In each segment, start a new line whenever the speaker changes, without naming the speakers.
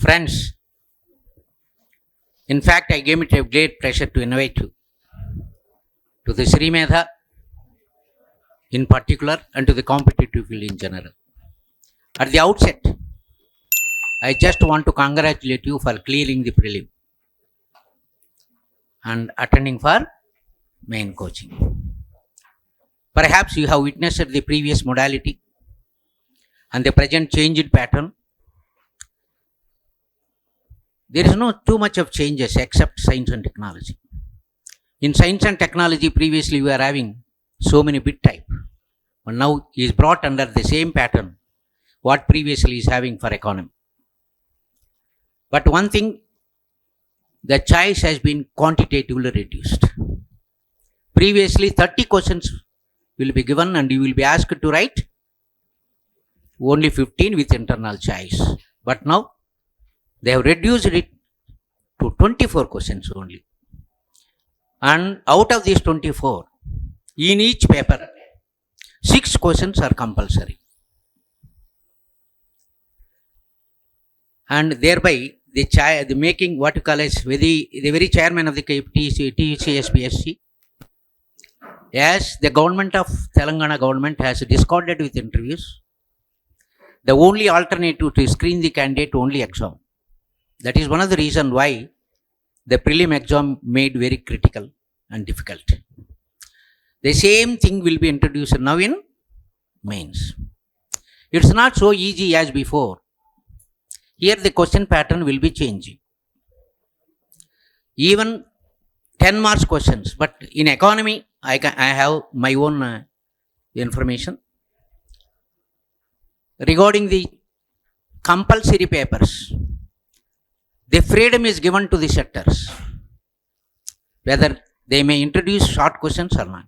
Friends, in fact, I gave it a great pleasure to invite you to the Sri MEDHA in particular and to the competitive field in general. At the outset, I just want to congratulate you for clearing the prelim and attending for main coaching. Perhaps you have witnessed the previous modality and the present changed pattern. There is no too much of changes except science and technology. In science and technology, previously we were having so many bit type, but now is brought under the same pattern what previously is having for economy. But one thing, the choice has been quantitatively reduced. Previously 30 questions will be given and you will be asked to write only 15 with internal choice. But now they have reduced it to 24 questions only. And out of these 24, in each paper, 6 questions are compulsory. And thereby, the making what you call as the very chairman of the TSPSC, as the government of Telangana government has discarded with interviews, the only alternative to screen the candidate only exam. That is one of the reasons why the prelim exam made very critical and difficult. The same thing will be introduced now in mains. It's not so easy as before. Here the question pattern will be changing. Even 10 marks questions, but in economy, I have my own information. Regarding the compulsory papers, the freedom is given to the setters, whether they may introduce short questions or not.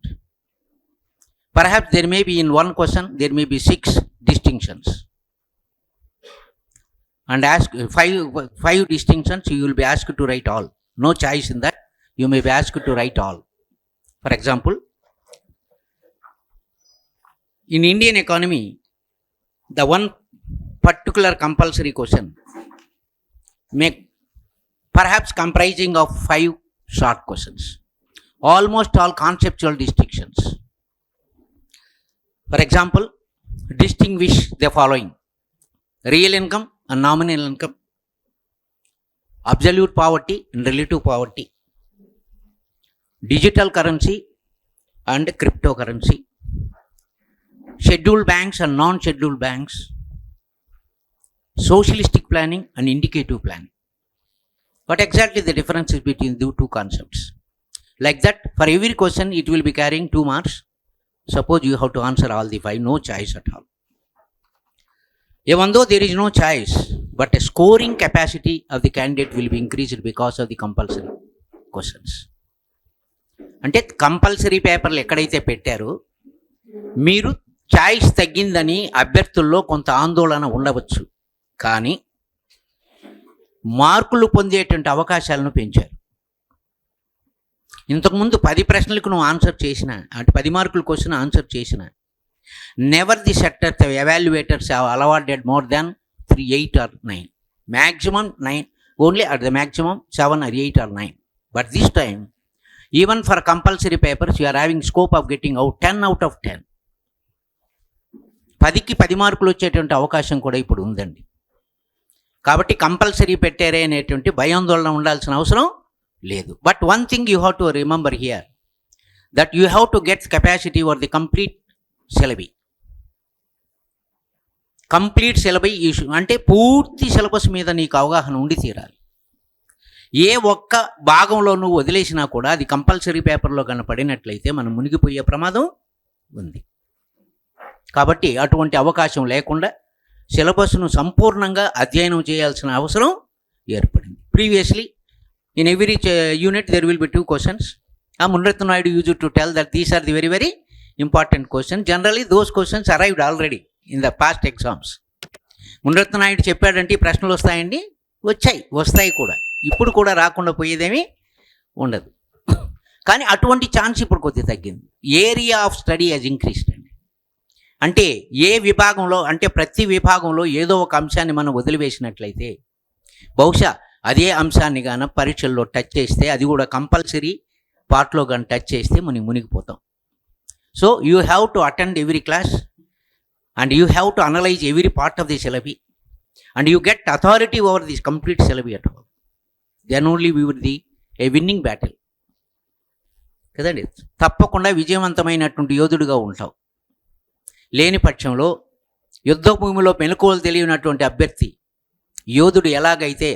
Perhaps there may be in one question, there may be 6 distinctions. And ask 5 distinctions, you will be asked to write all. No choice in that, you may be asked to write all. For example, in Indian economy, the one particular compulsory question may perhaps comprising of 5 short questions, almost all conceptual distinctions. For example, distinguish the following: real income and nominal income, absolute poverty and relative poverty, digital currency and cryptocurrency, scheduled banks and non-scheduled banks, socialistic planning and indicative planning. What exactly the difference is between the two concepts? Like that, for every question it will be carrying 2 marks. Suppose you have to answer all the 5, no choice at all. Even though there is no choice, but a scoring capacity of the candidate will be increased because of the compulsory questions. అంటే compulsory పేపర్లు ఎక్కడైతే పెట్టారో మీరు choice తగ్గిందని అభ్యర్థుల్లో కొంత ఆందోళన ఉండవచ్చు, కానీ మార్కులు పొందేటువంటి అవకాశాలను పెంచారు. ఇంతకుముందు 10 ప్రశ్నలకు నువ్వు ఆన్సర్ చేసిన, అంటే 10 మార్కుల క్వశ్చన్ ఆన్సర్ చేసిన, never the sector evaluators have allotted more than 3, 8 or 9. Maximum 9, only at the maximum 7 or 8 or 9. But this time, even for compulsory papers, you are having scope of getting out 10 out of 10. 10కి 10 మార్కులు వచ్చేటువంటి అవకాశం కూడా ఇప్పుడు ఉందండి. కాబట్టి compulsory పెట్టారే అనేటువంటి భయాందోళన ఉండాల్సిన అవసరం లేదు. But one thing you have to remember here, that you have to get capacity for the complete syllabus. Complete syllabus అంటే పూర్తి సిలబస్ మీద నీకు అవగాహన ఉండి తీరాలి. ఏ ఒక్క భాగంలో నువ్వు వదిలేసినా కూడా అది కంపల్సరీ పేపర్లో కనపడినట్లయితే మనం మునిగిపోయే ప్రమాదం ఉంది. కాబట్టి అటువంటి అవకాశం లేకుండా సిలబస్ను సంపూర్ణంగా అధ్యయనం చేయాల్సిన అవసరం ఏర్పడింది. Previously in every unit there will be 2 questions. Munirata Naidu used to tell that these are the very, very important questions. Generally, those questions arrived already in the past exams. Munirata Naidu చెప్పాడంటే ప్రశ్నలు వస్తాయండి, వస్తాయి కూడా. ఇప్పుడు కూడా రాకుండా పోయేదేమీ ఉండదు. కానీ అటువంటి ఛాన్స్ ఇప్పుడు కొద్దిగా తగ్గింది. Area of study he's increased అండి. అంటే ఏ విభాగంలో, అంటే ప్రతి విభాగంలో ఏదో ఒక అంశాన్ని మనం వదిలివేసినట్లయితే బహుశా అదే అంశాన్ని గాన పరీక్షల్లో టచ్ చేస్తే, అది కూడా కంపల్సరీ పార్ట్లో కానీ టచ్ చేస్తే మనం మునిగిపోతాం. So you have to attend every class and you have to analyse every part of the syllabi and you get authority over this complete syllabi at all. Then only we will the a winning battle కదండి. తప్పకుండా విజయవంతమైనటువంటి యోధుడిగా ఉంటావు. లేని పక్షంలో యుద్ధ భూమిలో మెలకువలు తెలియనటువంటి అభ్యర్థి యోధుడు ఎలాగైతే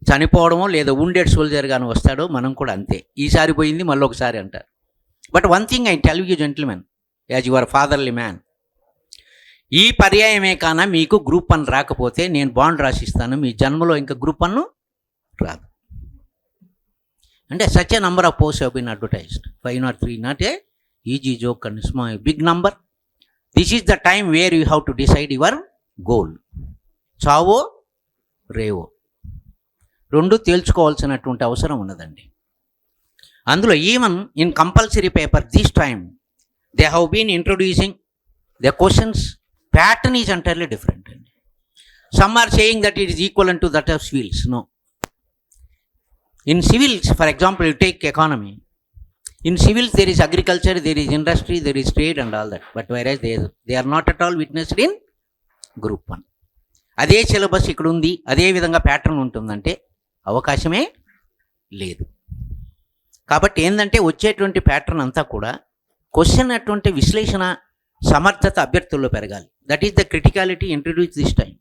చనిపోవడమో లేదా wounded soldier గాను వస్తాడో మనం కూడా అంతే. ఈసారి పోయింది మళ్ళీ ఒకసారి అంటారు. But one thing I tell you gentlemen, as your fatherly man, ఈ పర్యాయమే కాన మీకు గ్రూప్ 1 రాకపోతే నేను బాండ్ రాసిస్తాను, మీ జన్మలో ఇంకా గ్రూప్ 1 రాదు. అంటే such a number of post have been advertised, 5 or 3, not a easy joke and small big number. This is the time where you have to decide your goal. చావో రేవో రెండు తేల్చుకోవాల్సినటువంటి అవసరం ఉన్నదండి. అందులో even in compulsory paper this time they have been introducing the questions pattern is entirely different అండి. Some are saying that it is equal to that of civils. No. In civils, for example, you take economy. In civils, there is agriculture, there is industry, there is trade and all that. But whereas they are not at all witnessed in group 1. అదే syllabus ఇక్కడ ఉంది, అదే విధంగా pattern ఉంటుందంటే అవకాశమే లేదు. కాబట్టి ఏంటంటే వచ్చేటువంటి ప్యాటర్న్ అంతా కూడా క్వశ్చన్ అటువంటి విశ్లేషణ సమర్థత అభ్యర్థుల్లో పెరగాలి. That is the criticality introduce this time.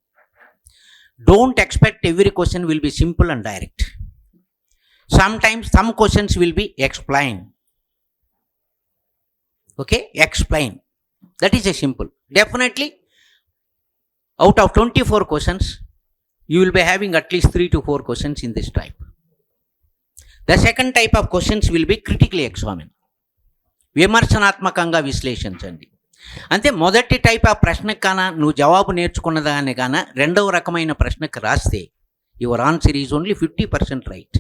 Don't expect every question will be simple and direct. Sometimes some questions will be explained. Okay, explain. That is a simple. Definitely, out of 24 questions, you will be having at least 3 to 4 questions in this type. The second type of questions will be critically examined. విమర్శనాత్మకంగా విశ్లేషించండి. అంటే మొదటి type of ప్రశ్నకు కాన నువ్వు జవాబు నేర్చుకున్నదాన్ని కాన రెండవ రకమైన ప్రశ్నకు రాస్తే your answer is only 50% right.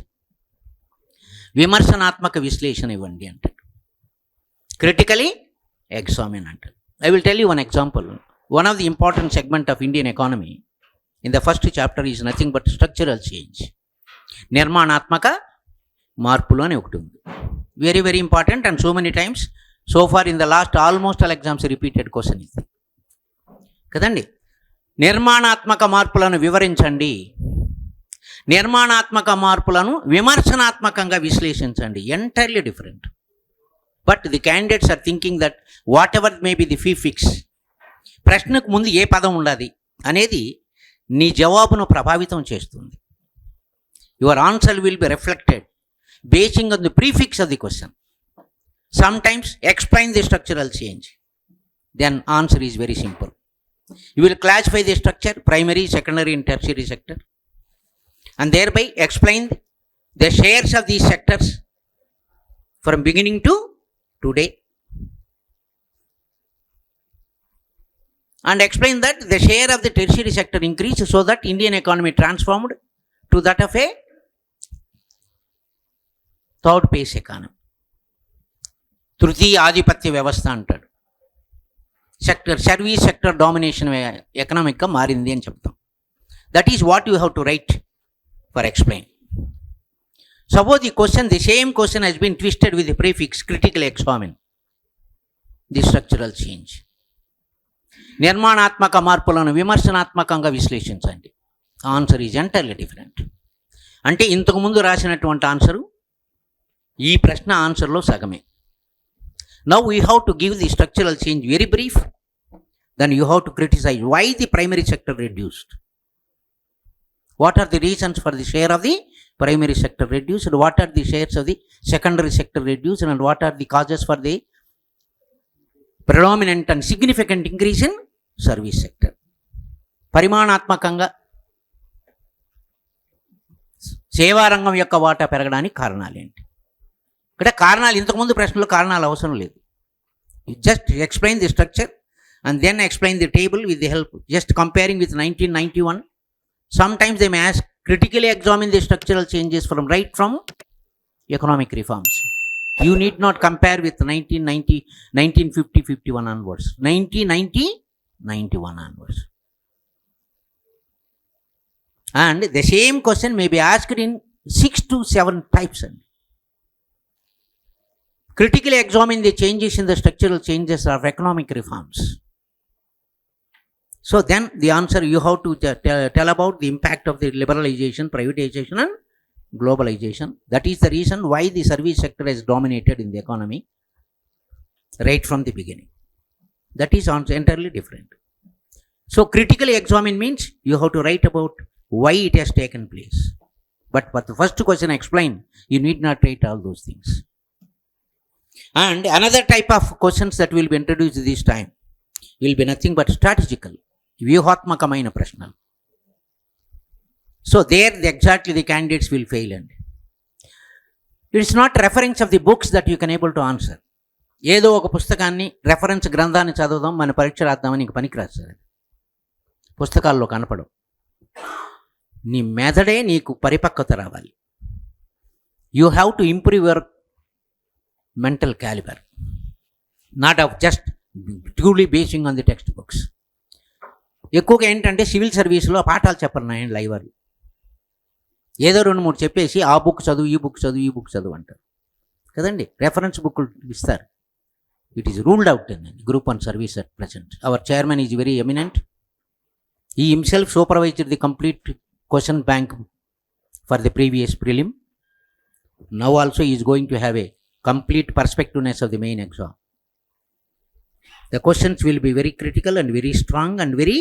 విమర్శనాత్మక విశ్లేషణ ఇవ్వండి అంటాడు, క్రిటికలీ ఎగ్జామిన్ అంటాడు. I will tell you one example. One of the important segment of Indian economy in the first chapter is nothing but structural change. నిర్మాణాత్మక మార్పులు అని ఒకటి ఉంది. Very very important and so many times so far in the last almost all exams repeated question ఇది కదండి. నిర్మాణాత్మక మార్పులను వివరించండి. నిర్మాణాత్మక మార్పులను విమర్శనాత్మకంగా విశ్లేషించండి. Entirely different. But the candidates are thinking that whatever may be the fix, ప్రశ్నకు ముందు ఏ పదం ఉండాలి అనేది నీ జవాబును ప్రభావితం చేస్తుంది. Your answer will be reflected basing on the prefix of the question. Sometimes explain the structural change, then answer is very simple. You will classify the structure, primary, secondary and tertiary sector, and thereby explain the shares of these sectors from beginning to today, and explain that the share of the tertiary sector increased so that Indian economy transformed to that of a third phase economy. తృతీయ ఆధిపత్య వ్యవస్థ అంటాడు. Sector service sector domination ఎకనామిక్గా మారింది అని చెప్తాం. That is what you have to right for explain. Suppose the same question has been twisted with the prefix critically examine the structural change. నిర్మాణాత్మక మార్పులను విమర్శనాత్మకంగా విశ్లేషించండి. Answer is entirely different. అంటే ఇంతకుముందు రాసినటువంటి ఆన్సరు ఈ ప్రశ్న ఆన్సర్లో సగమే. Now you have to give the structural change very brief. Then you have to criticize why the primary sector reduced. What are the reasons for the share of the primary sector reduced? What are the shares of the secondary sector reduced? And what are the causes for the predominant and significant increase in service sector? పరిమాణాత్మకంగా సేవా రంగం యొక్క వాటా పెరగడానికి కారణాలు ఏంటి? ఇక్కడ కారణాలు ఇంతకుముందు ప్రశ్నలో కారణాలు అవసరం లేదు. Just explain the structure and then explain the table with the help just comparing with 1991. Sometimes they may ask critically examine the structural changes from economic reforms. You need not compare with 1990, 1950, 51 onwards. 1990, 91 onwards. And the same question may be asked in 6 to 7 types. Critically examine the changes in the structural changes of economic reforms. So then the answer you have to tell about the impact of the liberalization, privatization and globalization. That is the reason why the service sector has dominated in the economy right from the beginning. That is entirely different. So critically examine means you have to write about why it has taken place. But the first question explain, you need not write all those things. And another type of questions that will be introduced this time will be nothing but strategical, వ్యూహాత్మకమైన ప్రశ్నలు. So there exactly the candidates will fail. And it is not reference of the books that you can able to answer. ఏదో ఒక పుస్తకాన్ని reference గ్రంథాన్ని చదువుదాం మన పరీక్ష రాద్దామని నీకు పనికిరాదు సార్. పుస్తకాల్లో కనపడవు. నీ మెథడే నీకు పరిపక్వత రావాలి. You have to improve your mental calibre, not of just purely basing on the text books. ఎక్కువగా ఏంటంటే సివిల్ సర్వీస్లో పాఠాలు చెప్పరు నాయన లైవర్లు. ఏదో 2-3 చెప్పేసి ఆ బుక్ చదువు, ఈ బుక్ చదువు, ఈ బుక్ చదువు అంటారు కదండి. రెఫరెన్స్ బుక్లు ఇస్తారు. It is ruled out in group 1 service at present. Hour chairman is very eminent. He himself supervised the complete question bank for the previous prelim. Now also he is going to have a complete perspectiveness of the main exam. The questions will be very critical and very strong and very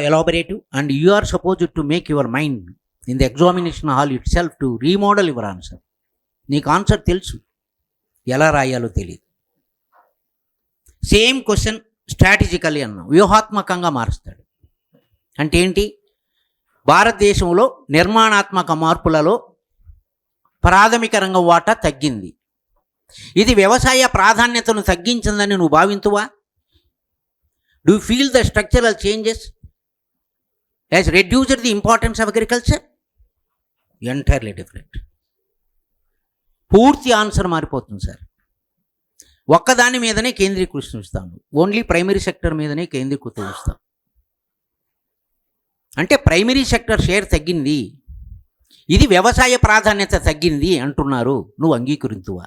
elaborative, and you are supposed to make your mind in the examination hall itself to remodel your answer. నీకు answer తెలుసు, ఎలా రాయాలో తెలియదు. Same question strategically అన్నాం, వ్యూహాత్మకంగా మారుస్తాడు. అంటే ఏంటి? భారతదేశంలో నిర్మాణాత్మక మార్పులలో ప్రాథమిక రంగం వాటా తగ్గింది. ఇది వ్యవసాయ ప్రాధాన్యతను తగ్గించిందని నువ్వు భావింతువా? Do you feel the structural changes has reduced the importance of agriculture? Entirely different. పూర్తి ఆన్సర్ మారిపోతుంది సార్. ఒక్కదాని మీదనే కేంద్రీకృష్ణిస్తాను, ఓన్లీ ప్రైమరీ సెక్టర్ మీదనే కేంద్రీకృతం. అంటే ప్రైమరీ సెక్టర్ షేర్ తగ్గింది, ఇది వ్యవసాయ ప్రాధాన్యత తగ్గింది అంటున్నారు, నువ్వు అంగీకరించువా?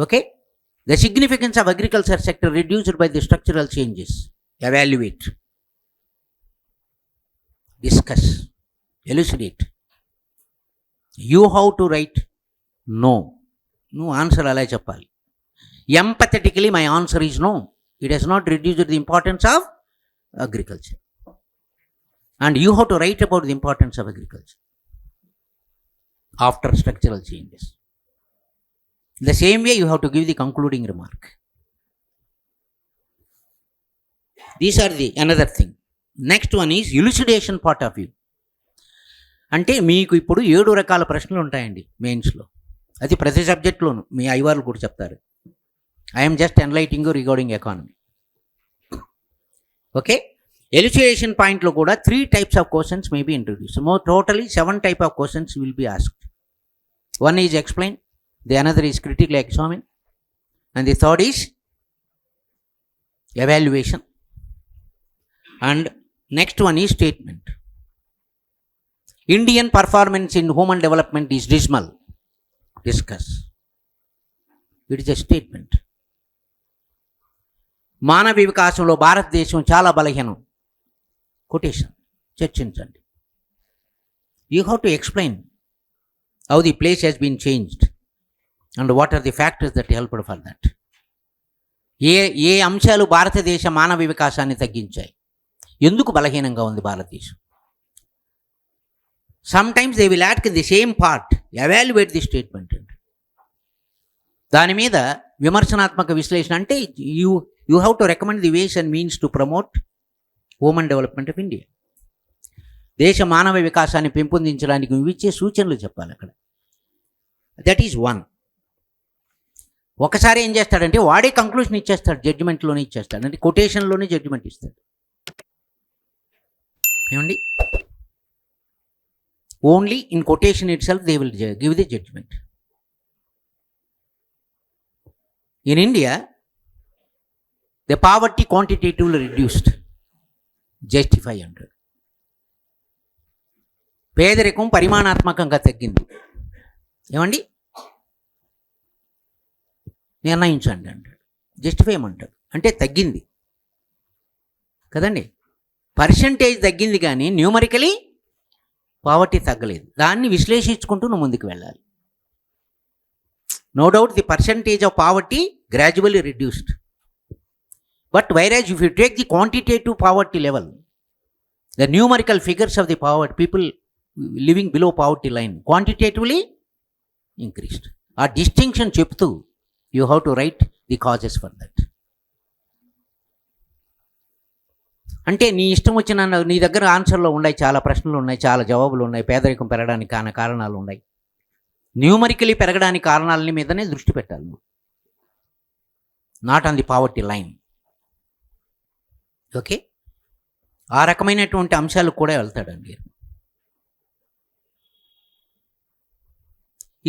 Okay. The significance of agriculture sector reduced by the structural changes. Evaluate, discuss, elucidate. You how to write no. నువ్వు ఆన్సర్ అలా చెప్పాలి. Emphatically my answer is no. It has not reduced the importance of agriculture, and you have to write about the importance of agriculture after structural changes. The same way you have to give the concluding remark. These are the another thing. Next one is elucidation part of view. అంటే మీకు ఇప్పుడు 7 రకాల ప్రశ్నలు ఉంటాయండి మెయిన్స్లో. అది ప్రతి సబ్జెక్ట్లోనూ మీ ఐవార్లు కూడా చెప్తారు. I'm just enlighting regarding economy. Okay. Elucidation పాయింట్లో కూడా 3 types of questions may be introduced. Totally 7 type of questions will be asked. One is explain, the another is critically examine, and the third is evaluation, and next one is statement. Indian performance in human development is dismal. Discuss. It is a statement. మానవ వికాసంలో భారతదేశం చాలా బలహీనం. Quotation. చర్చించండి. You have to explain how the place has been changed and what are the factors that helped for that. ఏ అంశాలు భారతదేశ మానవ వికాసాన్ని తగ్గించాయి? ఎందుకు బలహీనంగా ఉంది భారతదేశం? Sometimes they will add the same part, evaluate the statement. దాని మీద విమర్శనాత్మక విశ్లేషణ. అంటే you have to recommend the ways and means to promote women development of India. దేశ మానవ వికాసాన్ని పెంపొందించడానికి నువ్వు ఇచ్చే సూచనలు చెప్పాలి అక్కడ. That is one. ఒకసారి ఏం చేస్తాడంటే వాడే కంక్లూషన్ ఇచ్చేస్తాడు, జడ్జిమెంట్లోనే ఇచ్చేస్తాడు. అంటే కొటేషన్లోనే జడ్జిమెంట్ ఇస్తాడు. ఏమండి? Only in quotation itself they will give the judgement. In India, the poverty quantitatively reduced. Justify అంటాడు. పేదరికం పరిమాణాత్మకంగా తగ్గింది, ఏమండి నిర్ణయించండి అంటాడు. జస్టిఫై అంటాడు, అంటే తగ్గింది కదండి. పర్సంటేజ్ తగ్గింది కానీ న్యూమరికలీ పావర్టీ తగ్గలేదు. దాన్ని విశ్లేషించుకుంటూ నువ్వు ముందుకు వెళ్ళాలి. No doubt the percentage of poverty gradually reduced, but whereas if you take the quantitative poverty level, the numerical figures of the poverty people living below poverty line quantitatively increased. ఆ distinction చెప్తూ you have to write the causes for that. అంటే నీ ఇష్టం వచ్చిన నీ దగ్గర ఆన్సర్లో ఉన్నాయి, చాలా ప్రశ్నలు ఉన్నాయి, చాలా జవాబులు ఉన్నాయి. పేదరికం పెరగడానికి కారణాలు ఉన్నాయి. న్యూమరికలీ పెరగడానికి కారణాలని మీదనే దృష్టి పెట్టాలి నువ్వు, not on the poverty line. Okay, ఆ రకమైనటువంటి అంశాలకు కూడా వెళ్తాడండి.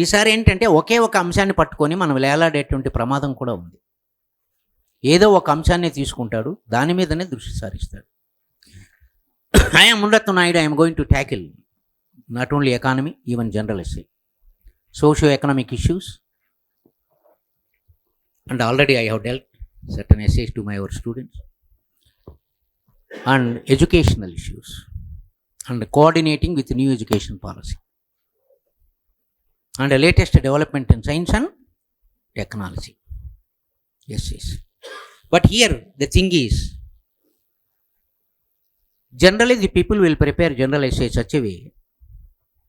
ఈసారి ఏంటంటే ఒకే ఒక అంశాన్ని పట్టుకొని మనం వేలాడేటువంటి ప్రమాదం కూడా ఉంది. ఏదో ఒక అంశాన్ని తీసుకుంటాడు, దాని మీదనే దృష్టి సారిస్తాడు. I am MUNIRATNAM NAIDU. I am going to tackle not only economy, even general essay, socio-economic issues, and already I have dealt certain essays to my students, and educational issues, and coordinating with new education policy, and the latest development in science and technology. Yes. But here the thing is, generally the people will prepare general essay such a way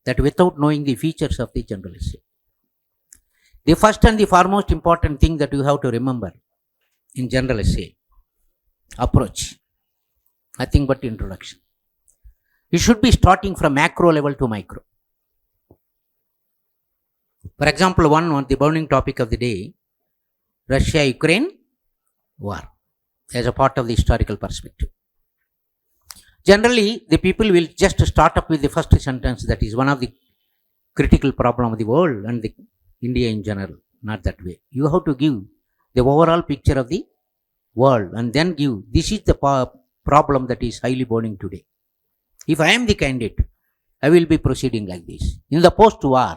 that without knowing the features of the general essay. The first and the foremost important thing that you have to remember in general essay approach, nothing but introduction. You should be starting from macro level to micro. For example, one on the burning topic of the day, Russia-Ukraine war, as a part of the historical perspective. Generally, the people will just start up with the first sentence, that is one of the critical problem of the world and the India in general. Not that way. You have to give the overall picture of the world and then give, this is the problem that is highly burning today. If I am the candidate, I will be proceeding like this. In the post-war,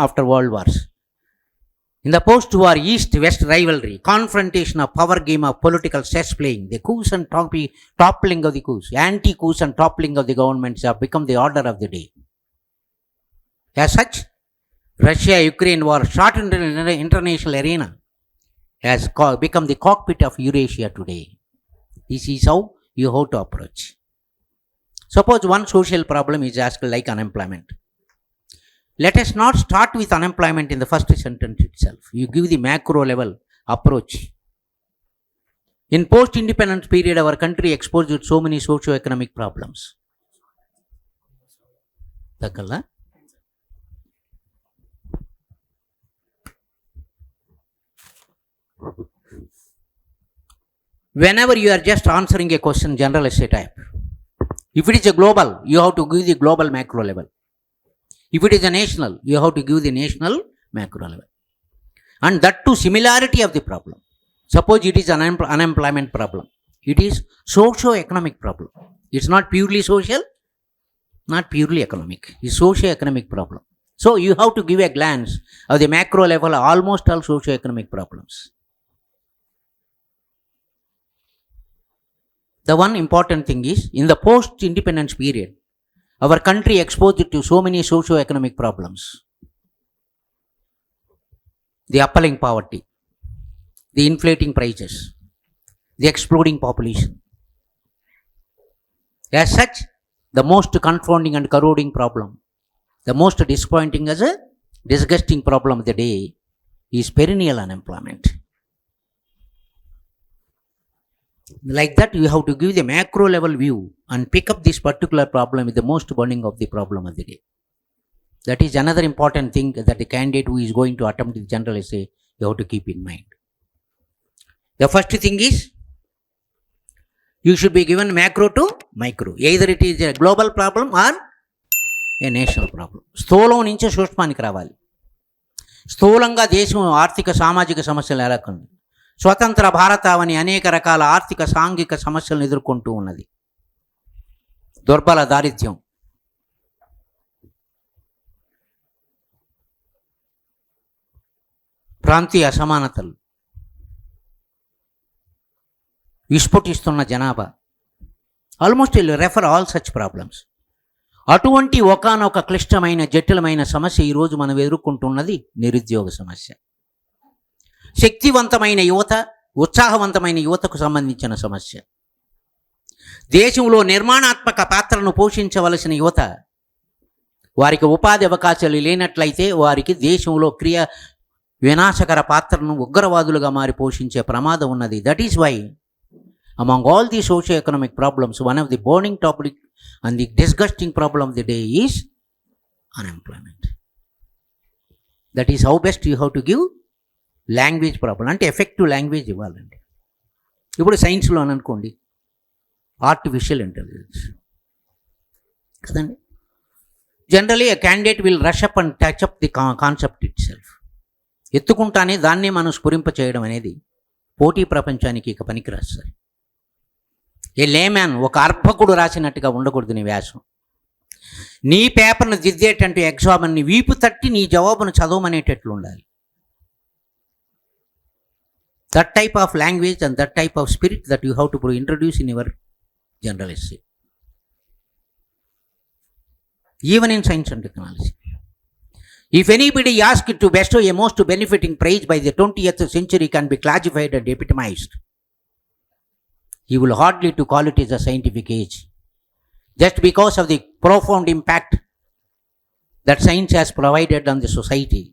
after world wars, in the post-war East-West rivalry, confrontation of power game of political chess playing, the coups and toppling of the coups, anti-coups and toppling of the governments have become the order of the day. As such, Russia-Ukraine war shot in the international arena has become the cockpit of Eurasia today. This is how you have to approach. Suppose one social problem is asked like unemployment. Let us not start with unemployment in the first sentence itself. You give the macro level approach. In post-independence period, our country exposed with so many socio-economic problems. Takalla? Whenever you are just answering a question, general essay type, if it is a global, you have to give the global macro level. If it is a national, you have to give the national macro level. And that too similarity of the problem. Suppose it is an unemployment problem. It is socio-economic problem. It's not purely social, not purely economic. It's socio-economic problem. So you have to give a glance of the macro level, almost all socio-economic problems. The one important thing is, in the post-independence period, our country exposed to so many socio-economic problems. The appalling poverty, the inflating prices, the exploding population. As such, the most confounding and corroding problem, the most disappointing as a disgusting problem of the day is perennial unemployment. Like that, you have to give the macro level view and pick up this particular problem with the most burning of the problem of the day. That is another important thing that the candidate who is going to attempt the general essay, you have to keep in mind. The first thing is, you should be given macro to micro. Either it is a global problem or a national problem. స్థూలం నుంచి సూక్ష్మానికి రావాలి. స్థూలంగా దేశం ఆర్థిక సామాజిక సమస్యలు ఎలా ఉంది, స్వతంత్ర భారతావని అనేక రకాల ఆర్థిక సాంఘిక సమస్యలను ఎదుర్కొంటూ ఉన్నది. దుర్బల దారిద్ర్యం, ప్రాంతీయ అసమానతలు, విస్ఫోటిస్తున్న జనాభా, almost refer all such problems. అటువంటి ఒకానొక క్లిష్టమైన జటిలమైన సమస్య ఈరోజు మనం ఎదుర్కొంటున్నది నిరుద్యోగ సమస్య. శక్తివంతమైన యువత, ఉత్సాహవంతమైన యువతకు సంబంధించిన సమస్య. దేశంలో నిర్మాణాత్మక పాత్రను పోషించవలసిన యువత, వారికి ఉపాధి అవకాశాలు లేనట్లయితే వారికి దేశంలో వినాశకర పాత్రను ఉగ్రవాదులుగా మారి పోషించే ప్రమాదం ఉన్నది. That is why among all the socio economic problems one of the burning topic and the disgusting problem of the day is unemployment. That is how best you have to give language problem, అంటే effective language ఇవ్వాలండి. ఇప్పుడు సైన్స్లో అనుకోండి, artificial intelligence కదండి. Generally a candidate will rush up and touch up the concept itself. ఎత్తుకుంటానే దాన్నే మనం స్ఫురింప చేయడం అనేది పోటీ ప్రపంచానికి ఇక పనికిరాదు సార్. ఏ లేమ్యాన్, ఒక అర్భకుడు రాసినట్టుగా ఉండకూడదు నీ వ్యాసం. నీ పేపర్ను దిద్దేటంటూ ఎగ్జామ్ని వీపు తట్టి నీ జవాబును చదవమనేటట్లు ఉండాలి. That type of language and that type of spirit that you have to introduce in your general essay, even in science and technology. If anybody asked to bestow a most benefiting praise by the 20th century can be classified and epitomized, he will hardly to call it as a scientific age, just because of the profound impact that science has provided on the society,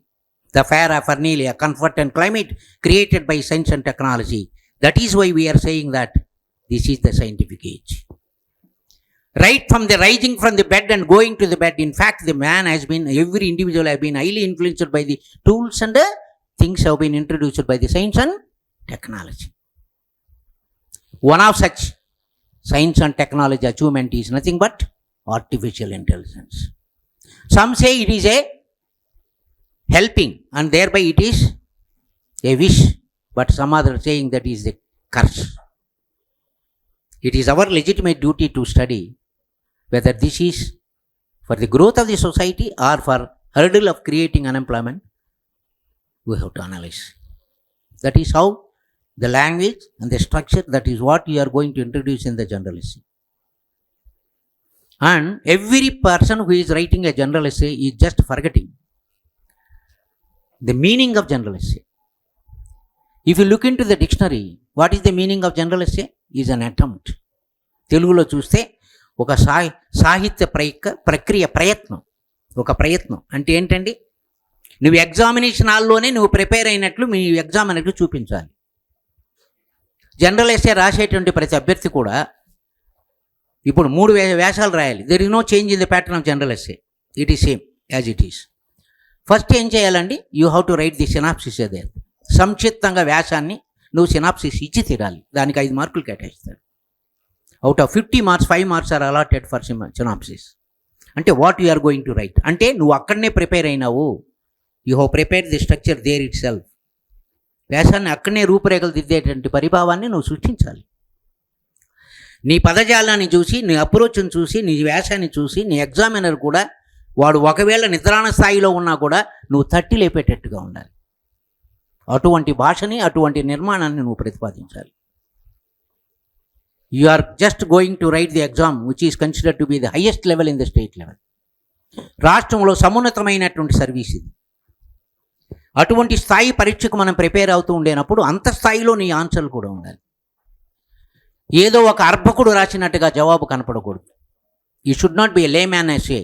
the fair paraphernalia, comfort and climate created by science and technology. That is why we are saying that this is the scientific age. Right from the rising from the bed and going to the bed, in fact, the man has been, every individual has been highly influenced by the tools and the things have been introduced by the science and technology. One of such science and technology achievement is nothing but artificial intelligence. Some say it is a helping and thereby it is a wish, but some others saying that is a curse. It is our legitimate duty to study whether this is for the growth of the society or for hurdle of creating unemployment. We have to analyze. That is how the language and the structure, that is what we are going to introduce in the general essay. And every person who is writing a general essay is just forgetting the meaning of general essay. If you look into the dictionary, what is the meaning of general essay? Is an attempt. తెలుగులో చూస్తే ఒక సాహిత్య ప్రక్రియ ప్రయత్నం, ఒక ప్రయత్నం అంటే ఏంటండి, నువ్వు ఎగ్జామినేషన్ హాల్లోనే నువ్వు ప్రిపేర్ అయినట్లు మీ ఎగ్జామ్ అన్నట్లు చూపించాలి. జనరల్ ఎస్సే రాసేటువంటి ప్రతి అభ్యర్థి కూడా ఇప్పుడు 3 వ్యాసాలు రాయాలి. There is no change in the pattern of general essay, it is same as it is. First ఏం చేయాలండి, you have to write the synopsis. అదే సంక్షిప్తంగా వ్యాసాన్ని నువ్వు సినాప్సిస్ ఇచ్చి తీరాలి. దానికి 5 మార్కులు కేటాయిస్తాడు. Out of 50 marks 5 marks are allotted for synopsis. అంటే what you are going to write, అంటే నువ్వు అక్కడనే ప్రిపేర్ అయినావు. You have prepared the structure there itself. వ్యాసాన్ని అక్కడనే రూపురేఖలు దిద్దేటువంటి పరిభావాన్ని నువ్వు సృష్టించాలి. నీ పదజాలాన్ని చూసి, నీ అప్రోచ్ని చూసి, నీ వ్యాసాన్ని చూసి నీ ఎగ్జామినర్ కూడా వాడు ఒకవేళ నిద్రాణ స్థాయిలో ఉన్నా కూడా నువ్వు తట్టి లేపేటట్టుగా ఉండాలి. అటువంటి భాషని, అటువంటి నిర్మాణాన్ని నువ్వు ప్రతిపాదించాలి. You are just going to write the exam which is considered to be the highest level in the state level. రాష్ట్రంలో సమున్నతమైనటువంటి సర్వీస్ ఇది. అటువంటి స్థాయి పరీక్షకు మనం ప్రిపేర్ అవుతూ ఉండేటప్పుడు అంత స్థాయిలో నీ ఆన్సర్లు కూడా ఉండాలి. ఏదో ఒక అర్భకుడు రాసినట్టుగా జవాబు కనపడకూడదు. You should not be a layman essay,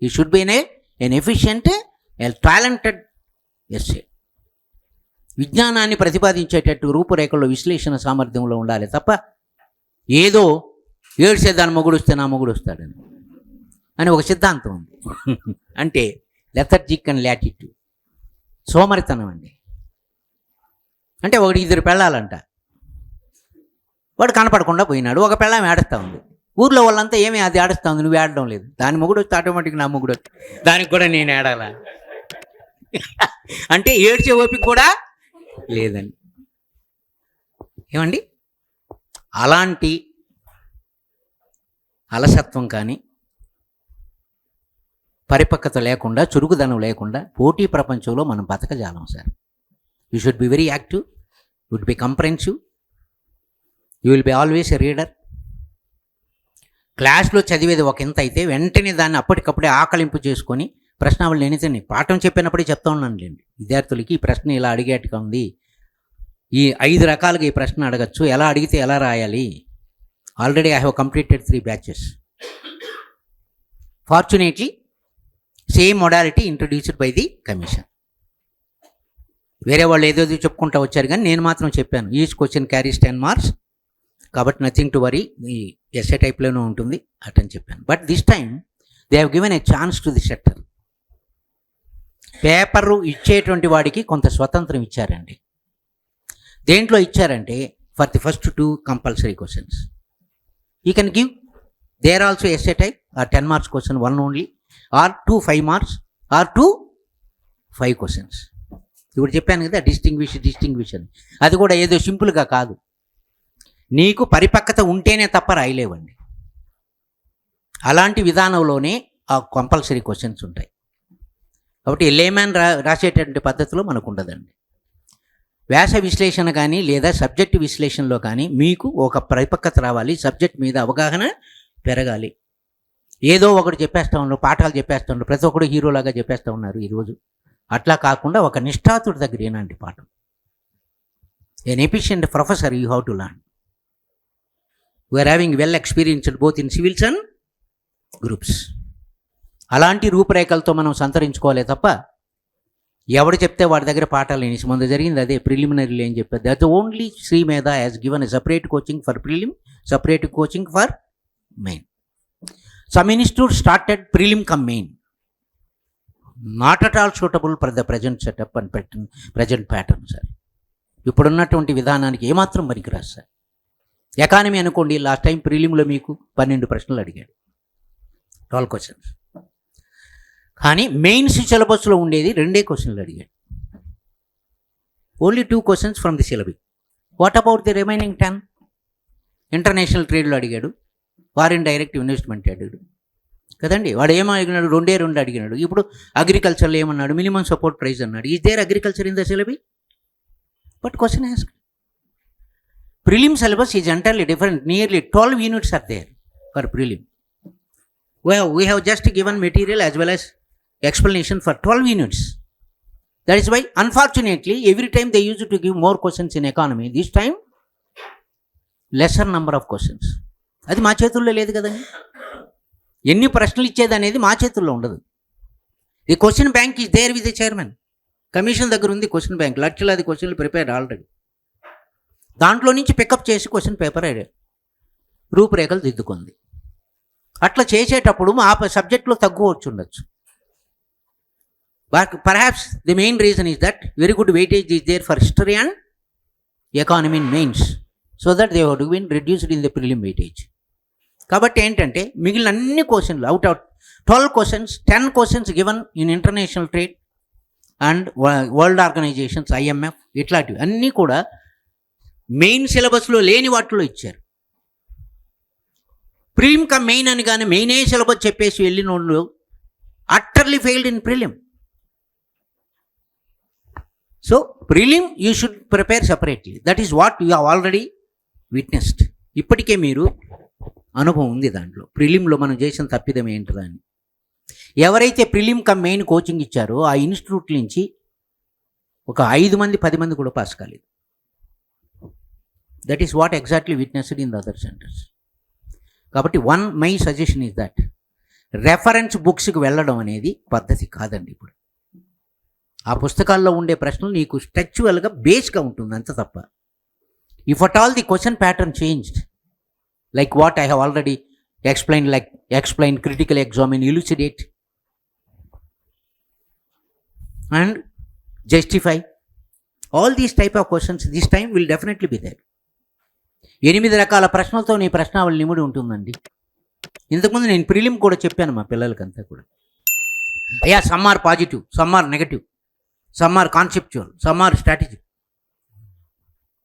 you should be an efficient, a talented essay. విజ్ఞానాన్ని ప్రతిపాదించేటట్టు రూపురేఖల్లో విశ్లేషణ సామర్థ్యంలో ఉండాలి తప్ప ఏదో ఏడ్చేదాన్ని మొగుడు వస్తే నా మొగుడు వస్తాడని అని ఒక సిద్ధాంతం ఉంది. అంటే లెథర్జిక్ అండ్ లాటిట్యూడ్, సోమరితనం అండి. అంటే ఒకటి 2 పెళ్ళాలంట, వాడు కనపడకుండా పోయినాడు. ఒక పెళ్ళాం ఏడుస్తూ ఉంది. ఊర్లో వాళ్ళంతా ఏమీ అది ఆడుస్తూ ఉంది, నువ్వు ఏడడం లేదు. దాని మొగుడు వస్తే ఆటోమేటిక్ నా మొగుడు వస్తే దానికి కూడా నేను ఏడాలా అంటే ఏడ్చే ఓపిక కూడా లేదండి. ఏమండి, అలాంటి అలసత్వం కానీ పరిపక్వత లేకుండా, చురుకుదనం లేకుండా పోటీ ప్రపంచంలో మనం బతకజాలం sir. You should be very active, would be comprehensive, you will be always a reader. క్లాస్లో చదివేది ఒక ఇంత అయితే వెంటనే దాన్ని అప్పటికప్పుడే ఆకలింపు చేసుకొని ప్రశ్నావళి ఎనితేనే పాఠం చెప్పినప్పుడే చెప్తా ఉన్నానులేండి విద్యార్థులకి, ఈ ప్రశ్న ఇలా అడిగేట్టుగా ఉంది, ఈ 5 రకాలుగా ఈ ప్రశ్న అడగచ్చు, ఎలా అడిగితే ఎలా రాయాలి. Already I have completed 3 batches. Fortunately same modality introduced by the commission. వేరే వాళ్ళు ఏదో చెప్పుకుంటూ వచ్చారు కానీ నేను మాత్రం చెప్పాను ఈచ్ క్వశ్చన్ క్యారీస్ 10 మార్క్స్, కాబట్టి నథింగ్ టు వరీ, ఈ ఎస్ఏ టైప్లోనే ఉంటుంది అటని చెప్పాను. But this time they have given a chance to the setter. Paper ఇచ్చేటువంటి వాడికి కొంత స్వతంత్రం ఇచ్చారండి. దేంట్లో ఇచ్చారంటే for the first 2 compulsory questions you can give, there also SA type or 10 marks question 1 only, or 2 5 marks, or 2 5 questions. ఇప్పుడు చెప్పాను కదా డిస్టింగ్విష్ అని, అది కూడా ఏదో సింపుల్గా కాదు, నీకు పరిపక్వత ఉంటేనే తప్ప రాయలేవండి. అలాంటి విధానంలోనే ఆ కంపల్సరీ క్వశ్చన్స్ ఉంటాయి. కాబట్టి లేమన్ రాసేటటువంటి పద్ధతిలో మనకు ఉండదండి. వ్యాస విశ్లేషణ కానీ లేదా సబ్జెక్టు విశ్లేషణలో కానీ మీకు ఒక పరిపక్వత రావాలి, సబ్జెక్ట్ మీద అవగాహన పెరగాలి. ఏదో ఒకటి చెప్పేస్తూ ఉన్నారు, పాఠాలు చెప్పేస్తూ ఉన్నారు, ప్రతి ఒక్కరు హీరోలాగా చెప్పేస్తూ ఉన్నారు ఈరోజు. అట్లా కాకుండా ఒక నిష్ఠాతుడి దగ్గర ఏనాంటి పాఠం. An efficient professor you have to learn. We're having well experienced both in civils and groups. అలాంటి రూపురేఖలతో మనం సంతరించుకోవాలి తప్ప ఎవడు చెప్తే వాడి దగ్గర పాఠాలు వినేసి ముందు జరిగింది అదే. ప్రిలిమినరీలు ఏం చెప్పారు, దట్ ఓన్లీ శ్రీ మేధా has given a separate coaching for prelim, separate coaching for main. Some institute started prelim come main, not at all suitable for the present setup and present pattern sir. ఇప్పుడున్నటువంటి విధానానికి ఏమాత్రం పనికిరాదు sir. Economy అనుకోండి, last time ప్రిలిమ్లో మీకు 12 ప్రశ్నలు అడిగాడు, 12 questions. కానీ mains సిలబస్లో ఉండేది 2 క్వశ్చన్లు అడిగాడు, only 2 questions from the syllabus. What about the remaining 10? International ట్రేడ్లో అడిగాడు, ఫారిన్ డైరెక్ట్ ఇన్వెస్ట్మెంట్ అడిగాడు కదండి. వాడు ఏమో అడిగినాడు, 2 అడిగినాడు. ఇప్పుడు అగ్రికల్చర్లో ఏమన్నాడు, మినిమం సపోర్ట్ ప్రైస్ అన్నాడు. Is there agriculture in the syllabus? But question asked. Prelim syllabus is entirely different. Nearly 12 units are there for prelim. We have just given material as well as explanation for 12 units. That is why, unfortunately, every time they used to give more questions in economy. This time, lesser number of questions. అది మా చేతుల్లో లేదు కదండి. ఎన్ని ప్రశ్నలు ఇచ్చేది అనేది మా చేతుల్లో ఉండదు. The question bank is there with the chairman. Commission దగ్గర ఉంది క్వశ్చన్ బ్యాంక్, లక్షలాది క్వశ్చన్లు ప్రిపేర్డ్ ఆల్రెడీ. దాంట్లో నుంచి పికప్ చేసి క్వశ్చన్ పేపర్ రూపురేఖలు దిద్దుకుంది. అట్లా చేసేటప్పుడు ఆ సబ్జెక్ట్లో తగ్గువచ్చు ఉండొచ్చు. But perhaps the main reason is that very good weightage is there for history and economy in mains, so that they would been reduced in the prelim weightage. కాబట్టి ఏంటంటే మిగిలిన అన్ని క్వశ్చన్లు out of 12 questions, 10 questions given in international trade and world organizations, IMF, ఇట్లాంటివి అన్నీ కూడా main సిలబస్లో లేని వాటిలో ఇచ్చారు. ప్రిలిమ్ కమ్ మెయిన్ అని కానీ మెయినే సిలబస్ చెప్పేసి వెళ్ళిన వాళ్ళు utterly failed in prelim. So prelim you should prepare separately. That is what you have already witnessed. ఇప్పటికే మీరు అనుభవం ఉంది దాంట్లో. ప్రిలిమ్లో మనం చేసిన తప్పిదం ఏంటిదా అని. ఎవరైతే ప్రిలిమ్ కమ్ మెయిన్ కోచింగ్ ఇచ్చారో ఆ ఇన్స్టిట్యూట్ నుంచి ఒక 5 మంది 10 మంది కూడా పాస్ కాలేదు. That is what exactly witnessed in the other centres. కాబట్టి my suggestion is that reference బుక్స్కి వెళ్ళడం అనేది పద్ధతి కాదండి. ఇప్పుడు ఆ పుస్తకాల్లో ఉండే ప్రశ్నలు నీకు స్ట్రక్చువల్గా బేస్గా ఉంటుంది అంత తప్ప. If at all the question pattern changed like what I have already explained, like explain, critical examine, elucidate and justify, all these type of questions this time will definitely be there. 8 రకాల ప్రశ్నలతో నీ ప్రశ్నావళి నిముడి ఉంటుందండి. ఇంతకుముందు నేను prelim కూడా చెప్పాను మా పిల్లలకంతా కూడా. అయ్యా some are positive, some are negative, some are conceptual, some are strategic.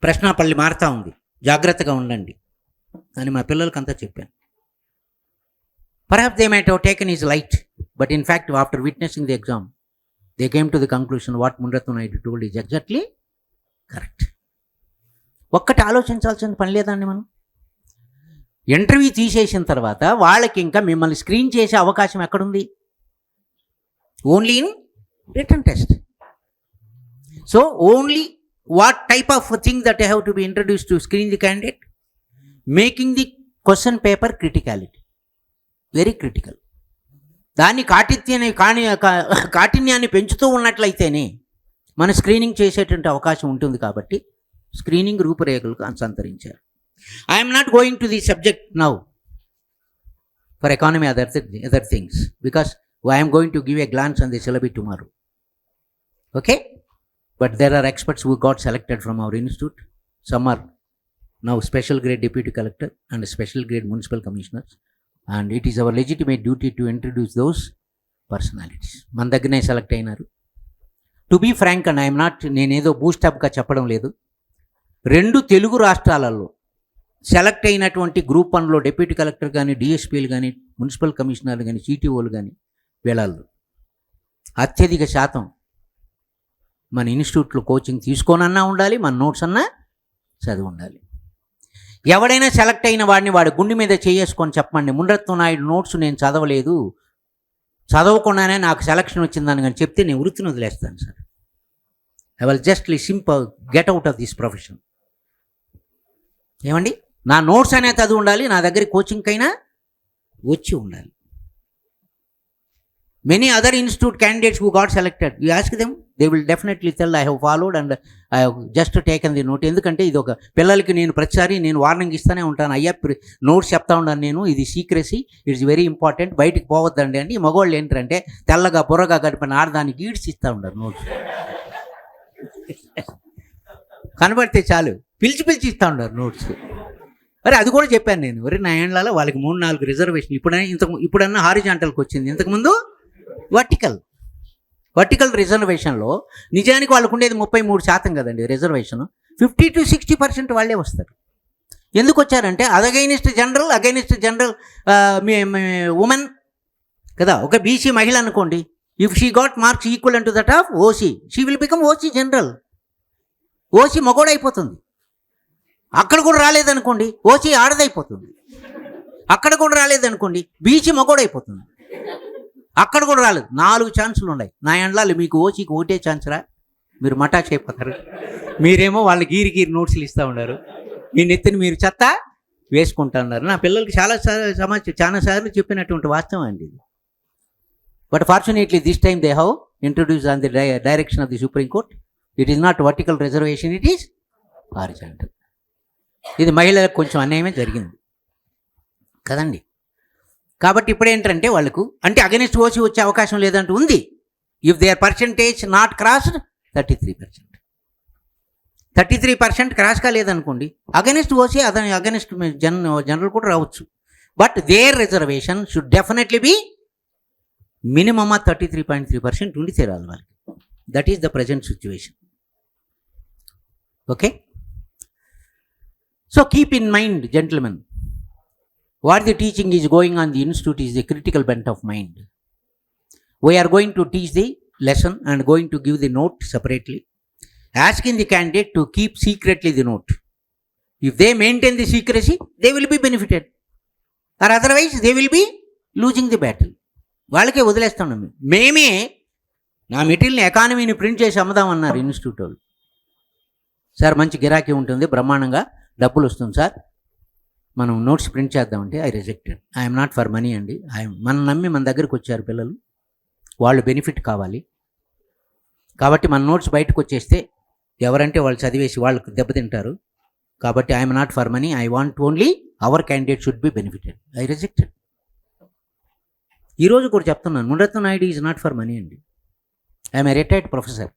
ప్రశ్నాపల్లి మారుతూ ఉంది, జాగ్రత్తగా ఉండండి అని మా పిల్లలకంతా చెప్పాను. Perhaps they might have taken his light, but in fact, after witnessing the exam, they came to the conclusion what Munratnam Naidu told is exactly correct. ఒక్కటి ఆలోచించాల్సిన పని లేదండి. మనం ఇంటర్వ్యూ తీసేసిన తర్వాత వాళ్ళకి ఇంకా మిమ్మల్ని స్క్రీన్ చేసే అవకాశం ఎక్కడుంది? Only in written test. So only what type of thing that I have to be introduced to screen the candidate? Making the question paper criticality. Very critical. దాన్ని కాఠిన్యాన్ని పెంచుతూ ఉన్నట్లయితేనే మన స్క్రీనింగ్ చేసేటువంటి అవకాశం ఉంటుంది. కాబట్టి స్క్రీనింగ్ రూపురేఖలకు అనుసంతరించారు. I'm not going to the subject now for economy other things because I'm going to give a glance on the syllabus tomorrow. Okay? But there are experts who got selected from our institute. Some are now special grade deputy collector and special grade municipal commissioners. And it is our legitimate duty to introduce those personalities. మన దగ్గరనే select అయినారు. To be frank and I'm not, నేనేదో బూస్టప్గా చెప్పడం లేదు. 2 తెలుగు రాష్ట్రాలలో select అయినటువంటి group 1లో deputy collector కానీ, డిఎస్పీలు కానీ, మున్సిపల్ కమిషనర్లు కానీ, సిటీఓలు కానీ వీళ్ళల్లో అత్యధిక శాతం మన ఇన్స్టిట్యూట్లో కోచింగ్ తీసుకోనన్నా ఉండాలి, మన నోట్స్ అన్నా చదివి ఉండాలి. ఎవడైనా సెలెక్ట్ అయిన వాడిని వాడి గుండె మీద చేసుకొని చెప్పండి, మునిరత్నం నాయుడు నోట్స్ నేను చదవలేదు, చదవకుండానే నాకు సెలక్షన్ వచ్చిందని కానీ చెప్తే నేను వృత్తిని వదిలేస్తాను sir. I will just simple get out of this profession. ఏమండి, నా నోట్స్ అనేది చదివి ఉండాలి, నా దగ్గర కోచింగ్కైనా వచ్చి ఉండాలి. Many other institute candidates who got selected, you ask them, they will definitely tell I have followed and I have just taken the note. ఎందుకంటే ఇది ఒక పిల్లలకి నేను ప్రతిసారి నేను వార్నింగ్ ఇస్తూనే ఉంటాను, అయ్యా నోట్స్ చెప్తా ఉన్నాను నేను, ఇది సీక్రెసీ, ఇట్స్ వెరీ ఇంపార్టెంట్, బయటికి పోవద్దండి అని. మగవాళ్ళు ఏంటంటే తెల్లగా బుర్రగా గడిపిన ఆడదానికి ఈడ్చి ఇస్తూ ఉంటారు నోట్స్. కనబడితే చాలు పిలిచి ఇస్తూ ఉంటారు నోట్స్. మరి అది కూడా చెప్పాను నేను, మరి నా ఏండ్లలో వాళ్ళకి 3-4 రిజర్వేషన్ ఇప్పుడన్నా హారిజాంటల్కి వచ్చింది, ఇంతకుముందు వర్టికల్ రిజర్వేషన్లో నిజానికి వాళ్ళకు ఉండేది 33% కదండి రిజర్వేషన్. 50 to 60% వాళ్ళే వస్తారు. ఎందుకు వచ్చారంటే అగైనిస్ట్ జనరల్ ఉమెన్ కదా. ఒక బీసీ మహిళ అనుకోండి, if she got marks equal to that of OC, she will become OC general. OC మగోడైపోతుంది. అక్కడ కూడా రాలేదనుకోండి ఓసీ ఆడదైపోతుంది. అక్కడ కూడా రాలేదనుకోండి బీసీ మగోడైపోతుంది. అక్కడ కూడా రాలేదు. 4 ఛాన్సులు ఉన్నాయి. నా ఎండ్లాలు మీకు ఓసీకి ఒకటే ఛాన్స్రా, మీరు మటాచ్ అయిపోతారు. మీరేమో వాళ్ళు గీరి నోట్స్లు ఇస్తూ ఉన్నారు, మీ నెత్తిని మీరు చెత్త వేసుకుంటా ఉన్నారు. నా పిల్లలకి చాలాసార్లు చెప్పినటువంటి వాస్తవం అండి ఇది. But fortunately this time they have introduce on the direction of the supreme court. It is not vertical reservation, it is horizontal. ఇది మహిళలకు కొంచెం అన్యాయమే జరిగింది కదండి. కాబట్టి ఇప్పుడు ఏంటంటే వాళ్ళకు అంటే అగెనిస్ట్ ఓసీ వచ్చే అవకాశం లేదంటూ ఉంది. If there percentage not crossed 33% cross కాలేదనుకోండి, అగెనిస్ట్ ఓసీ అగెనిస్ట్ జనరల్ కూడా రావచ్చు. But there reservation should definitely be minimum 33.3% ఉండి తీరాలి వాళ్ళకి. That is the present situation. Okay, so keep in mind gentlemen, what the teaching is going on the institute is the critical bent of mind. We are going to teach the lesson and going to give the note separately, asking the candidate to keep secretly the note. If they maintain the secrecy, they will be benefited, or otherwise they will be losing the battle. వాళ్ళకే వదిలేస్తాం. మేమే నా మెటీరియల్ని ఎకానమీని print చేసి అమ్ముదామన్నారు institute వాళ్ళు. Sir మంచి గిరాకీ ఉంటుంది, బ్రహ్మాండంగా డబ్బులు వస్తుంది సార్, మనం నోట్స్ ప్రింట్ చేద్దామంటే I rejected. I'm not for money అండి. మనం నమ్మి మన దగ్గరికి వచ్చారు పిల్లలు, వాళ్ళు బెనిఫిట్ కావాలి. కాబట్టి మన నోట్స్ బయటకు వచ్చేస్తే ఎవరంటే వాళ్ళు చదివేసి వాళ్ళకి దెబ్బతింటారు. కాబట్టి I'm not for money, I want only our candidate should be benefited. I rejected. ఈరోజు కూడా చెప్తున్నాను, Muniratnam Naidu is not for money అండి. I'm a retired professor.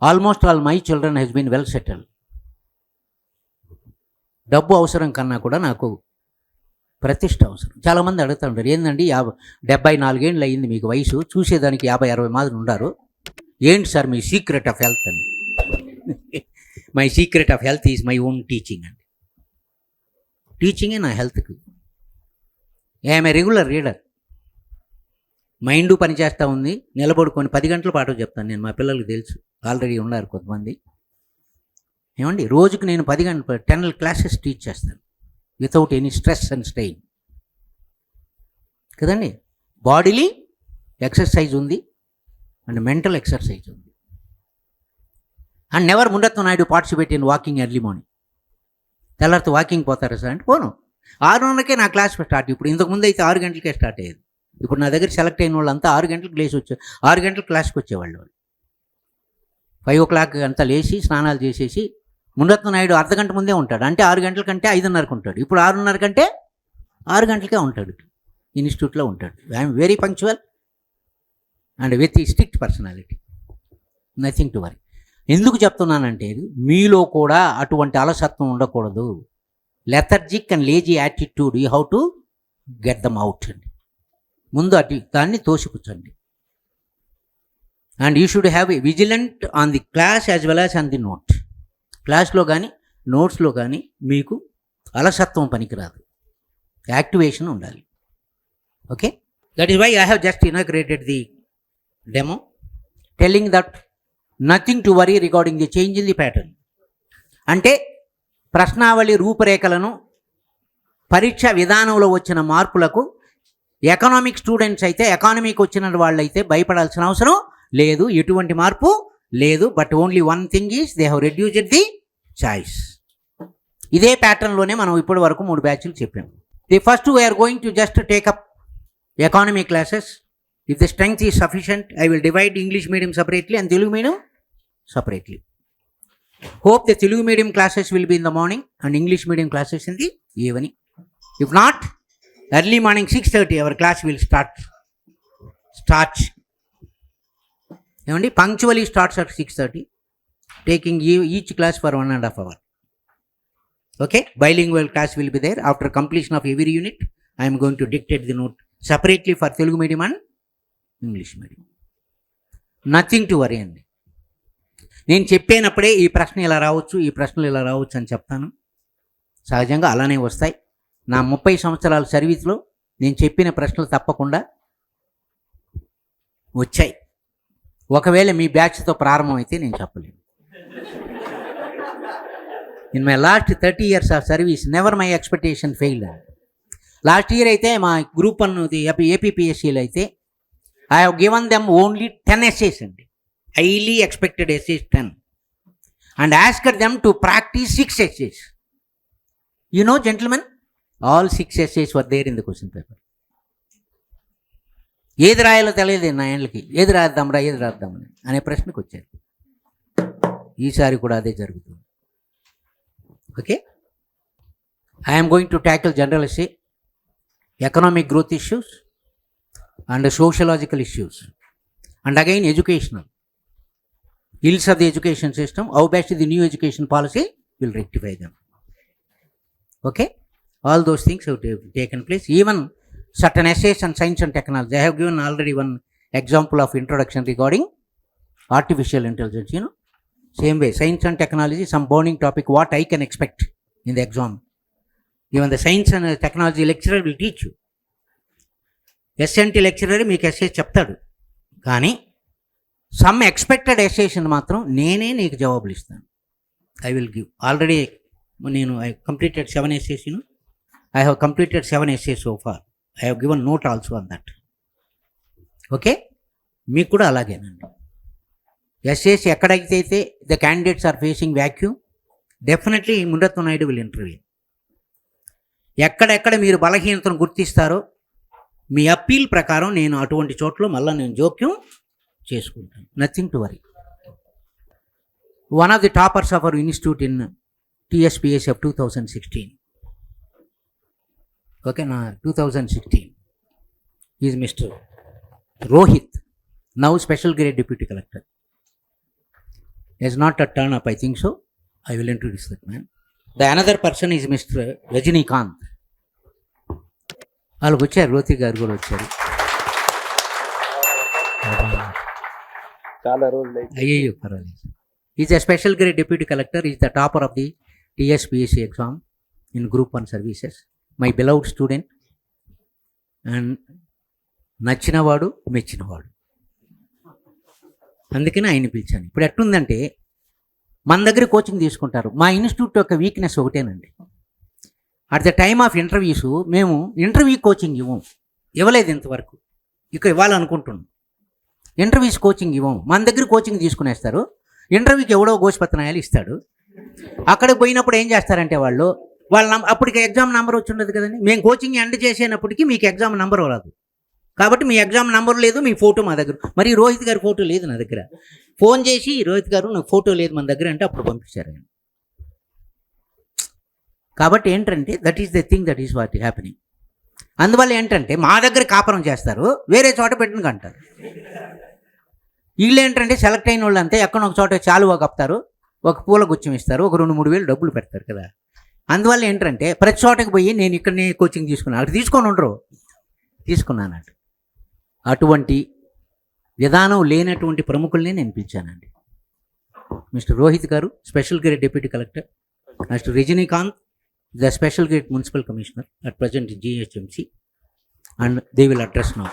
Almost all my children has been well settled. డబ్బు అవసరం కన్నా కూడా నాకు ప్రతిష్ట అవసరం. చాలామంది అడుగుతూ ఉంటారు, ఏంటండి 74 ఏళ్ళు అయ్యింది మీకు వయసు, చూసేదానికి 50-60 మంది ఉన్నారు, ఏంటి సార్ మీ సీక్రెట్ ఆఫ్ హెల్త్ అని. My secret of health is my own teaching అండి. టీచింగే నా హెల్త్కి. I'm a regular reader. Mind పని చేస్తూ ఉంది, నిలబడుకొని 10 గంటల పాటు చెప్తాను నేను. మా పిల్లలకి తెలుసు, ఆల్రెడీ ఉన్నారు కొంతమంది. ఏమండి, రోజుకి నేను 10 క్లాసెస్ టీచ్ చేస్తాను without any stress and strain కదండి. బాడీలీ ఎక్సర్సైజ్ ఉంది అండ్ మెంటల్ ఎక్సర్సైజ్ ఉంది. And never Muniratnam Naidu participate in walking early morning. తెల్లారితో వాకింగ్ పోతారా సార్ అంటే పోను. 6:30కే నా క్లాస్ స్టార్ట్. ఇప్పుడు ఇంతకుముందు అయితే 6 గంటలకే స్టార్ట్ అయ్యేది. ఇప్పుడు నా దగ్గర సెలెక్ట్ అయిన వాళ్ళంతా 6 గంటలకు లేచి 6 గంటలకు క్లాస్కి వచ్చేవాళ్ళు. 5 o'clock అంతా లేచి స్నానాలు చేసేసి మునిరత్నం నాయుడు అర్ధగంట ముందే ఉంటాడు. అంటే 6 గంటల కంటే 5:30కు ఉంటాడు. ఇప్పుడు 6:30 కంటే 6 గంటలకే ఉంటాడు. ఇన్స్టిట్యూట్లో ఉంటాడు. I'm very punctual and with strict personality. Nothing to worry. ఎందుకు చెప్తున్నానంటే మీలో కూడా అటువంటి అలసత్వం ఉండకూడదు. Lethargic and lazy attitude you how to get them out అండి. ముందు దాన్ని తోసిపుచ్చండి. And you should have a vigilant on the class as well as on the note. క్లాస్లో కానీ నోట్స్లో కానీ మీకు అలసత్వం పనికిరాదు, యాక్టివేషన్ ఉండాలి. Okay, that is why I have just inaugurated the demo telling that nothing to worry regarding the change in the pattern. అంటే ప్రశ్నావళి రూపురేఖలను, పరీక్ష విధానంలో వచ్చిన మార్పులకు ఎకనామిక్ స్టూడెంట్స్ అయితే, ఎకానమీకి వచ్చిన వాళ్ళైతే భయపడాల్సిన అవసరం లేదు. ఎటువంటి మార్పు లేదు. But only one thing is they have reduced the choice. ఇదే ప్యాటర్న్లోనే మనం ఇప్పటి వరకు 3 బ్యాచ్లు చెప్పాం. The first we're going to just take up economy classes. If the strength is sufficient I will divide English medium separately and Telugu medium separately. Hope the Telugu medium classes will be in the morning and English medium classes in the evening. If not, early morning 6:30 our class will start. Punctually starts at 6:30, taking each class for 1.5 hours. Okay, bilingual class will be there. After completion of every unit, I am going to dictate the note separately for Telugu medium and English medium. Nothing to worry అండి. నేను చెప్పేనప్పుడే ఈ ప్రశ్న ఇలా రావచ్చు, ఈ ప్రశ్నలు ఇలా రావచ్చు అని చెప్తాను. సహజంగా అలానే వస్తాయి. నా 30 సంవత్సరాల సర్వీస్లో నేను చెప్పిన ప్రశ్నలు తప్పకుండా వచ్చాయి. ఒకవేళ మీ బ్యాచ్తో ప్రారంభమైతే నేను చెప్పలేను. In my last 30 years of service never my expectation failed. Last year అయితే మా గ్రూప్ 1 ఏపీపీఎస్సీలో అయితే I have given them only 10 essays అండి. Highly expected essays 10 and asked them to practice 6 essays. You know, gentlemen, all 6 essays were there in the question paper. ఏది రాయాలో తెలియదు నా ఏళ్ళకి. ఏది రాద్దామని అనే ప్రశ్నకు వచ్చారు. ఈసారి కూడా అదే జరుగుతుంది. Okay, I'm going to tackle general essay, economic growth issues and sociological issues and again educational ills of the education system. How best the new education policy will rectify them. Okay, all those things have taken place. Even certain essays on science and technology, I have given already one example of introduction regarding artificial intelligence. Same way, science and technology, some burning topic, what I can expect in the exam. Even the science and technology lecturer will teach you. SNT lecturer మీకు essays చెప్తాడు, కానీ some expected ఎస్సేషన్ మాత్రం నేనే నీకు జవాబులు ఇస్తాను. I will give. Already నేను I completed 7 essays. I have completed 7 essays so far. I have given note also on that. Okay, మీకు కూడా అలాగేనండి. ఎస్సేస్ ఎక్కడైతే the candidates are facing vacuum, definitely Muniratnam Naidu will interview. ఎక్కడెక్కడ మీరు బలహీనతను గుర్తిస్తారో మీ అప్పీల్ ప్రకారం నేను అటువంటి చోట్ల మళ్ళీ నేను జోక్యం చేసుకుంటాను. Nothing to worry. One of the toppers of our institute in TSPSC of 2016. Okay, na 2016 is Mr. Rohit, now special grade deputy collector. Has not a turn up, I think so. I will introduce that man. The another person is Mr. Rajinikanth. వాళ్ళు వచ్చారు, రోతి గారు కూడా వచ్చారు.
చాలా రోజులు
అయ్యో పర్వాలేదు. Is a special grade deputy collector, is the topper of the TSPSC exam in group 1 services. My beloved student and నచ్చినవాడు మెచ్చినవాడు. అందుకని ఆయన పిలిచాను. ఇప్పుడు ఎట్టుందంటే మన దగ్గర కోచింగ్ తీసుకుంటారు. మా ఇన్స్టిట్యూట్ యొక్క వీక్నెస్ ఒకటేనండి, at the time of interviews మేము ఇంటర్వ్యూ కోచింగ్ ఇవ్వలేదు ఇంతవరకు. ఇక ఇవ్వాలనుకుంటున్నాం. ఇంటర్వ్యూస్ కోచింగ్ ఇవ్వము, మన దగ్గర కోచింగ్ తీసుకునేస్తారు. ఇంటర్వ్యూకి ఎవడో గోష్పత్నాయాలు ఇస్తాడు. అక్కడికి పోయినప్పుడు ఏం చేస్తారంటే వాళ్ళు అప్పటికి ఎగ్జామ్ నెంబర్ వచ్చి ఉండదు కదండి. మేము కోచింగ్ ఎండ్ చేసేటప్పటికి మీకు ఎగ్జామ్ నెంబర్ రాదు, కాబట్టి మీ ఎగ్జామ్ నెంబర్ లేదు, మీ ఫోటో మా దగ్గర. మరి రోహిత్ గారి ఫోటో లేదు నా దగ్గర. ఫోన్ చేసి రోహిత్ గారు నాకు ఫోటో లేదు మన దగ్గర అంటే అప్పుడు పంపించారు ఆయన. కాబట్టి ఏంటంటే that is the thing, that is what happening. అందువల్ల ఏంటంటే మా దగ్గర కాపురం చేస్తారు, వేరే చోట పెట్టిన అంటారు. వీళ్ళు ఏంటంటే సెలెక్ట్ అయిన వాళ్ళు అంతే, ఎక్కడో ఒక చోట చాలువా కప్తారు, ఒక పూల గుచ్చం ఇస్తారు, ఒక 2-3 వేలు డబ్బులు పెడతారు కదా. అందువల్ల ఏంటంటే ప్రతి చోటకి పోయి నేను ఇక్కడనే కోచింగ్ తీసుకున్నాను, అక్కడ తీసుకొని ఉండరు, తీసుకున్నాను. అటువంటి విధానం లేనటువంటి ప్రముఖుల్ని నేను పిలిచానండి. మిస్టర్ రోహిత్ గారు special grade deputy collector, mister Rajinikanth the special grade municipal commissioner at present GHMC, and they will address now.